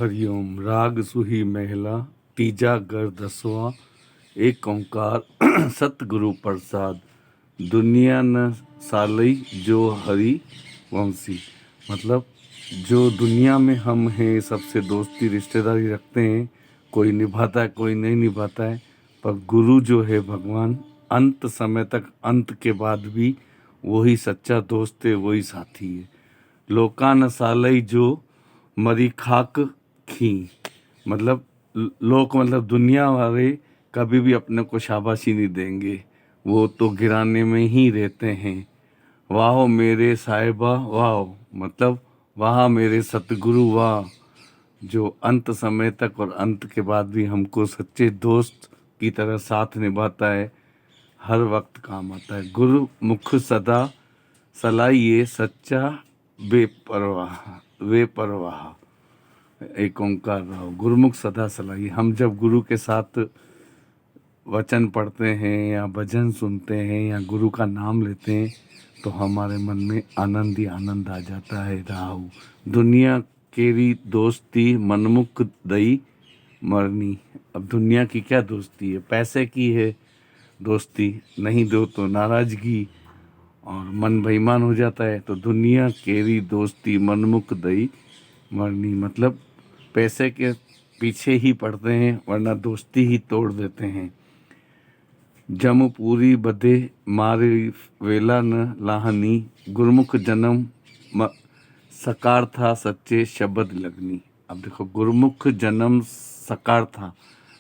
हरिओम। राग सुही महला, तीजा घर दसवां। एक ओंकार सतगुरु प्रसाद। दुनिया न सालई जो हरि वंशी। मतलब जो दुनिया में हम हैं, सबसे दोस्ती रिश्तेदारी रखते हैं, कोई निभाता है कोई नहीं निभाता है, पर गुरु जो है भगवान, अंत समय तक, अंत के बाद भी वही सच्चा दोस्त है, वही साथी है। लोका न सालई जो मरी खाक खी। मतलब लोग, मतलब दुनिया वाले कभी भी अपने को शाबाशी नहीं देंगे, वो तो गिराने में ही रहते हैं। वाह मेरे साहिबा वाह, मतलब वाह मेरे सतगुरु वाह, जो अंत समय तक और अंत के बाद भी हमको सच्चे दोस्त की तरह साथ निभाता है, हर वक्त काम आता है। गुरु मुख सदा सलाइए सच्चा बेपरवाह बेपरवाह। एक ओंकार राव, गुरुमुख सदा सलाइए। हम जब गुरु के साथ वचन पढ़ते हैं या भजन सुनते हैं या गुरु का नाम लेते हैं, तो हमारे मन में आनंद ही आनंद आ जाता है। राहु दुनिया केरी दोस्ती मनमुख दई मरनी। अब दुनिया की क्या दोस्ती है, पैसे की है दोस्ती, नहीं दो तो नाराजगी और मन बेईमान हो जाता है। तो दुनिया केरी दोस्ती मनमुख दई मरनी, मतलब पैसे के पीछे ही पड़ते हैं, वरना दोस्ती ही तोड़ देते हैं। जम पूरी बधे मारे वेला न लाहनी, गुरमुख जन्म सकार था सच्चे शब्द लगनी। अब देखो, गुरमुख जन्म सकार था,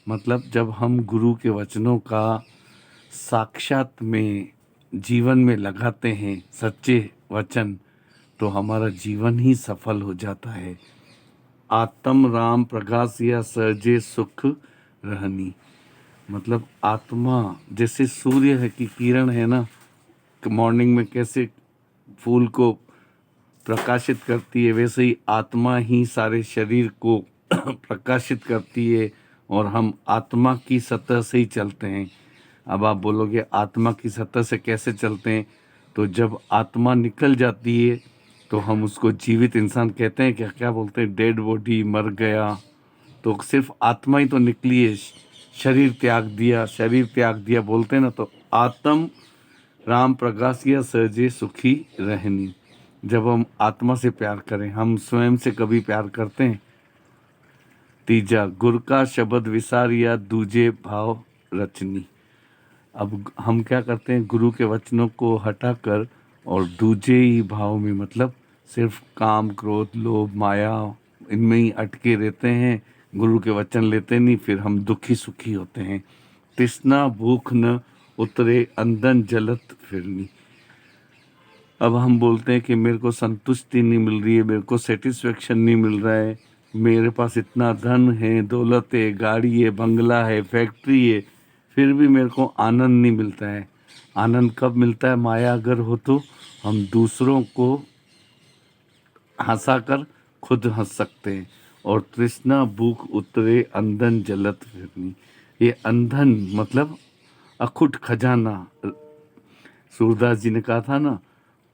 मतलब जब हम गुरु के वचनों का साक्षात में जीवन में लगाते हैं, सच्चे वचन, तो हमारा जीवन ही सफल हो जाता है। आत्म राम प्रकाश या सहजे सुख रहनी। मतलब आत्मा जैसे सूर्य है की किरण है ना, मॉर्निंग में कैसे फूल को प्रकाशित करती है, वैसे ही आत्मा ही सारे शरीर को प्रकाशित करती है, और हम आत्मा की सतह से ही चलते हैं। अब आप बोलोगे आत्मा की सतह से कैसे चलते हैं, तो जब आत्मा निकल जाती है तो हम उसको जीवित इंसान कहते हैं क्या? क्या बोलते हैं? डेड बॉडी, मर गया। तो सिर्फ आत्मा ही तो निकली है, शरीर त्याग दिया, शरीर त्याग दिया बोलते हैं ना। तो आत्म राम प्रकाशिया सहजे सुखी रहनी। जब हम आत्मा से प्यार करें, हम स्वयं से कभी प्यार करते हैं? तीजा गुर का शब्द विसारिया दूजे भाव रचनी। अब हम क्या करते हैं, गुरु के वचनों को हटाकर और दूजे ही भाव में, मतलब सिर्फ काम क्रोध लोभ माया इनमें ही अटके रहते हैं, गुरु के वचन लेते नहीं, फिर हम दुखी सुखी होते हैं। तृष्णा भूख न उतरे अंधन जलत फिरनी। अब हम बोलते हैं कि मेरे को संतुष्टि नहीं मिल रही है, मेरे को सेटिस्फेक्शन नहीं मिल रहा है, मेरे पास इतना धन है, दौलत है, गाड़ी है, बंगला है, फैक्ट्री है, फिर भी मेरे को आनंद नहीं मिलता है। आनंद कब मिलता है? माया अगर हो तो हम दूसरों को हंसाकर खुद हंस सकते हैं। और तृष्णा भूख उतरे अंधन जलत फिरनी। ये अंधन मतलब अखुट खजाना। सूरदास जी ने कहा था ना,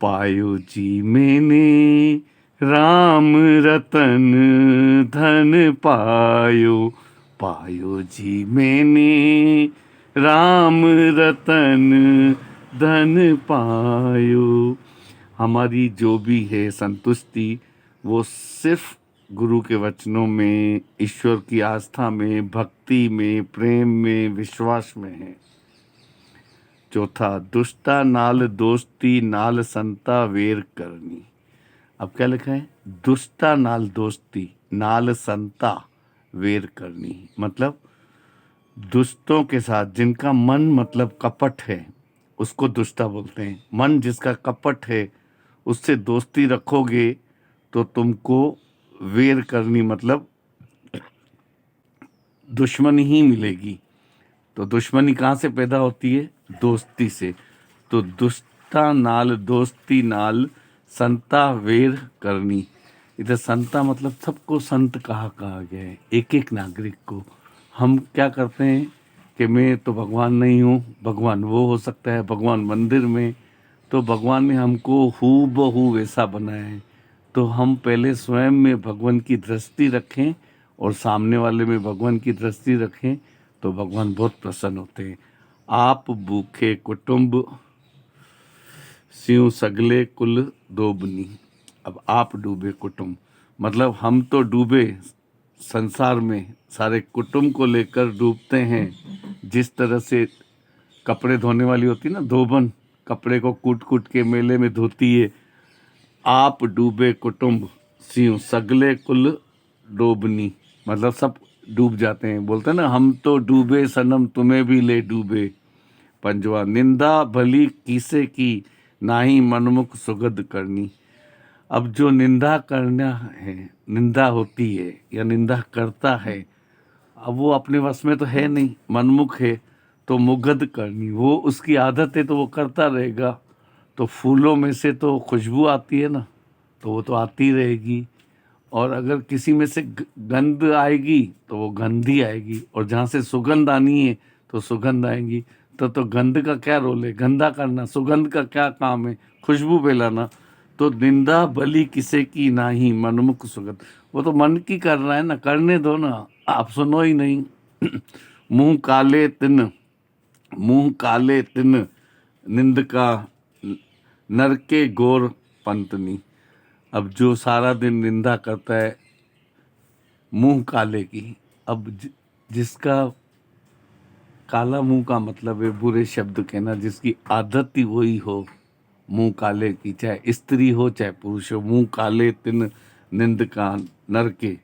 पायो जी मैंने राम रतन धन पायो, पायो जी मैंने राम रतन धन पायो। हमारी जो भी है संतुष्टि, वो सिर्फ गुरु के वचनों में, ईश्वर की आस्था में, भक्ति में, प्रेम में, विश्वास में है। चौथा दुष्टा नाल दोस्ती नाल संता वेर करनी। अब क्या लिखा है? दुष्टा नाल दोस्ती नाल संता वेर करनी। मतलब दुष्टों के साथ जिनका मन मतलब कपट है, उसको दुष्टा बोलते हैं। मन जिसका कपट है, उससे दोस्ती रखोगे तो तुमको वेर करनी, मतलब दुश्मनी ही मिलेगी। तो दुश्मनी कहाँ से पैदा होती है? दोस्ती से। तो दुष्टा नाल दोस्ती नाल संता वेर करनी। इधर संता मतलब सबको संत कहा गया है, एक एक नागरिक को। हम क्या करते हैं कि मैं तो भगवान नहीं हूँ, भगवान वो हो सकता है, भगवान मंदिर में। तो भगवान ने हमको हूबहू वैसा बनाया है, तो हम पहले स्वयं में भगवान की दृष्टि रखें और सामने वाले में भगवान की दृष्टि रखें तो भगवान बहुत प्रसन्न होते हैं। आप भूखे कुटुंब स्यों सगले कुल डोबनी। अब आप डूबे कुटुंब मतलब हम तो डूबे संसार में, सारे कुटुंब को लेकर डूबते हैं। जिस तरह से कपड़े धोने वाली होती है ना, धोबन कपड़े को कूट कूट के मेले में धोती है। आप डूबे कुटुंब स्यों सगले कुल डोबनी मतलब सब डूब जाते हैं। बोलते हैं ना, हम तो डूबे सनम तुम्हें भी ले डूबे। पंजवा, निंदा भली किसे की नाही मनमुख सुगध करनी। अब जो निंदा करना है, निंदा होती है या निंदा करता है, अब वो अपने वश में तो है नहीं, मनमुख है तो मुगध करनी, वो उसकी आदत है तो वो करता रहेगा। तो फूलों में से तो खुशबू आती है ना, तो वो तो आती रहेगी। और अगर किसी में से गंध आएगी तो वो गंध ही आएगी, और जहाँ से सुगंध आनी है तो सुगंध आएगी। तो गंध का क्या रोल है? गंदा करना। सुगंध का क्या काम है? खुशबू फैलाना। तो निंदा भली किसे की नाही मनमुख सुगंध, वो तो मन की कर रहा है ना, करने दो ना, आप सुनो ही नहीं। मुंह काले तिन, मुंह काले तिन निंद का नरके गोर पंतनी। अब जो सारा दिन निंदा करता है मुंह काले की, अब जिसका काला मुंह का मतलब है बुरे शब्द कहना, जिसकी आदत ही वही हो मुंह काले की, चाहे स्त्री हो चाहे पुरुष हो। मुंह काले तिन निंद का नरके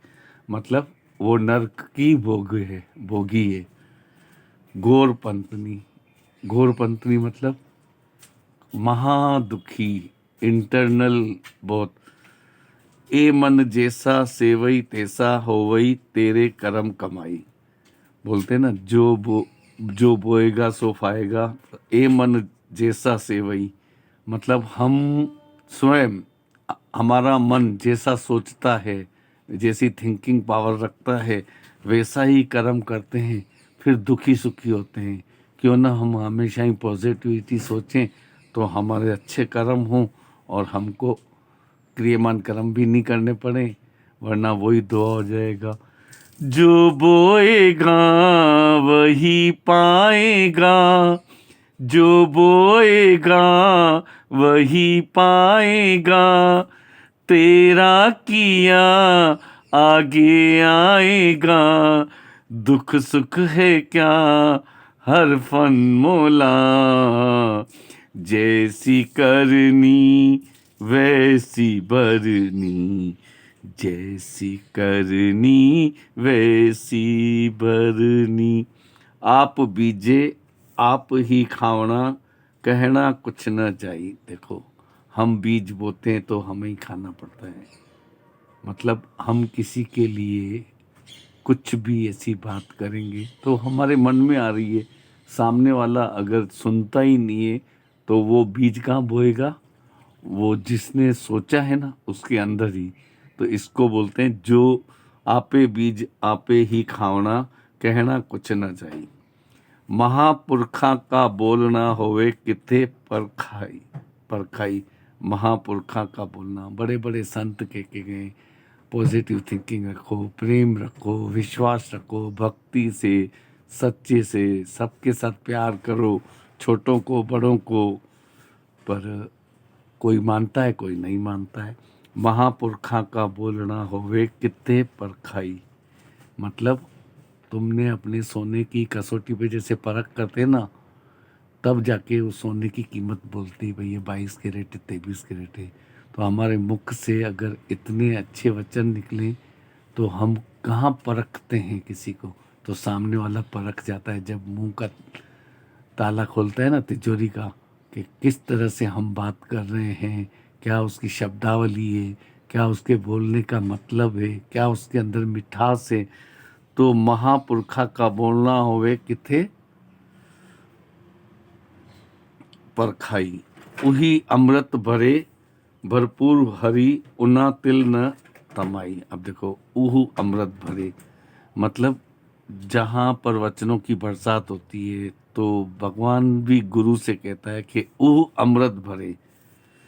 मतलब वो नरक की भोगी है। घोर पंतनी, घोर पंतनी मतलब महादुखी, इंटरनल बहुत। ए मन जैसा सेवई तैसा होवई तेरे कर्म कमाई। बोलते हैं ना, जो बोएगा सो पाएगा। ए मन जैसा सेवई मतलब हम स्वयं, हमारा मन जैसा सोचता है, जैसी थिंकिंग पावर रखता है, वैसा ही कर्म करते हैं, फिर दुखी सुखी होते हैं। क्यों ना हम हमेशा ही पॉजिटिविटी सोचें तो हमारे अच्छे कर्म हों और हमको क्रियमान कर्म भी नहीं करने पड़े, वरना वही दुआ हो जाएगा। जो बोएगा वही पाएगा, जो बोएगा वही पाएगा, तेरा किया आगे आएगा। दुख सुख है क्या हर फन मोला, जैसी करनी वैसी भरनी, जैसी करनी वैसी भरनी। आप बीजे आप ही खावना, कहना कुछ न चाहिए। देखो, हम बीज बोते हैं तो हमें ही खाना पड़ता है। मतलब हम किसी के लिए कुछ भी ऐसी बात करेंगे तो हमारे मन में आ रही है, सामने वाला अगर सुनता ही नहीं है तो वो बीज कहाँ बोएगा? वो जिसने सोचा है ना उसके अंदर ही। तो इसको बोलते हैं जो आपे बीज आपे ही खावना, कहना कुछ ना चाहिए। महापुरखा का बोलना होवे किथे परखाई, परखाई महापुरखा का बोलना। बड़े बड़े संत के गए पॉजिटिव थिंकिंग रखो, प्रेम रखो, विश्वास रखो, भक्ति से सच्चे से सबके साथ प्यार करो, छोटों को बड़ों को। पर कोई मानता है कोई नहीं मानता है। महापुरखा का बोलना होवे कित्ते परखाई मतलब तुमने अपने सोने की कसौटी पे जैसे परख करते ना, तब जाके उस सोने की कीमत बोलती, भाई ये 22 कैरेट है 23 कैरेट है। तो हमारे मुख से अगर इतने अच्छे वचन निकले तो हम कहाँ परखते हैं किसी को, तो सामने वाला परख जाता है। जब मुंह का ताला खोलता है ना तिजोरी का, कि किस तरह से हम बात कर रहे हैं, क्या उसकी शब्दावली है, क्या उसके बोलने का मतलब है, क्या उसके अंदर मिठास है। तो महापुरखा का बोलना होवे किथे परखाई, उही अमृत भरे भरपूर हरी उना तिल न तमाई। अब देखो, उहु अमृत भरे मतलब जहाँ पर वचनों की बरसात होती है तो भगवान भी गुरु से कहता है कि उह अमृत भरे।